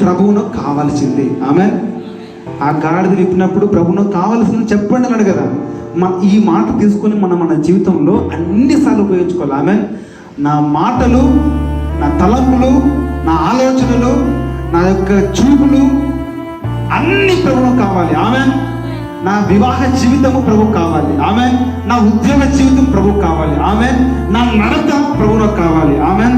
ప్రభువునకు కావాల్సింది. ఆమెన్. ఆ గాడిద విప్పినప్పుడు ప్రభువునకు కావాల్సింది చెప్పండి అన్నాడు కదా. ఈ మాట తీసుకొని మన జీవితంలో అన్నిసార్లు ఉపయోగించుకోవాలి. ఆమెన్. నా మాటలు, నా తలంపులు, నా ఆలోచనలు, నా యొక్క చూపులు అన్ని ప్రభువునకు కావాలి. ఆమెన్. నా వివాహ జీవితము ప్రభువు కావాలి. ఆమెన్. నా ఉద్యోగ జీవితం ప్రభువు కావాలి. ఆమెన్. నా నడత ప్రభువునకు కావాలి. ఆమెన్.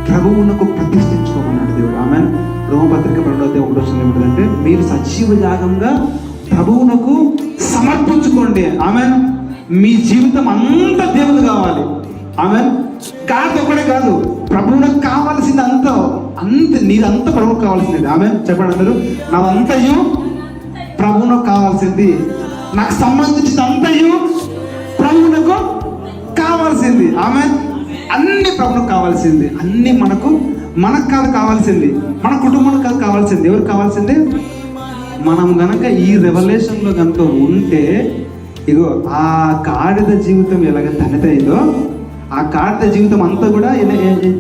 ప్రభువునకు ప్రతిష్ఠించుకోమన్నాడు దేవుడు. ఆమెన్. రోమపత్రిక 2:1 ఏమిటంటే, మీరు సజీవ యాగంగా ప్రభువునకు సమర్పించుకోండి. ఆమెన్. మీ జీవితం అంతా దేవుడు కావాలి. ఆమెన్. కాదు ఒకటే కాదు, ప్రభువునకు కావాల్సింది అంతా నీదంతా ప్రభువుకు కావాల్సింది. ఆమెన్. చెప్పండి అందరూ, నాదంతయు ప్రభువునకు కావాల్సింది, నాకు సంబంధించిన అంతయు ప్రభువునకు కావాల్సింది. ఆమెన్. అన్ని ప్రభువునకు కావాల్సింది. అన్ని మనకు కాదు కావాల్సింది, మన కుటుంబానికి కాదు కావాల్సింది. ఎవరికి కావాల్సింది? మనం గనక ఈ రెవల్యూషన్లో కనుక ఉంటే, ఇగో ఆ గాడిద జీవితం ఎలాగ తనితైందో, ఆ గాడిద జీవితం అంతా కూడా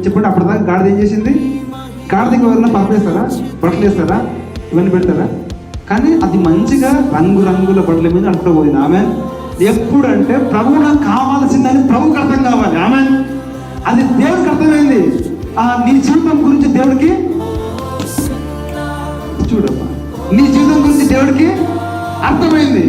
చెప్పండి. అప్పటిదాకా గాడిద ఏం చేసింది? గాడిదకి ఎవరైనా పంపేస్తారా? బట్టలు వేస్తారా? ఇవన్నీ పెడతారా? కానీ అది మంచిగా రంగురంగుల బట్టల మీద అంటుకోబోయింది. ఆమె ఎప్పుడంటే ప్రభువు నాకు కావాల్సిందని ప్రభువుకి అర్థం కావాలి. ఆమె అది దేవుడికి అర్థమైంది. నీ జీవితం గురించి దేవుడికి చూడమ్మా, నీ జీవితం గురించి దేవుడికి అర్థమైంది.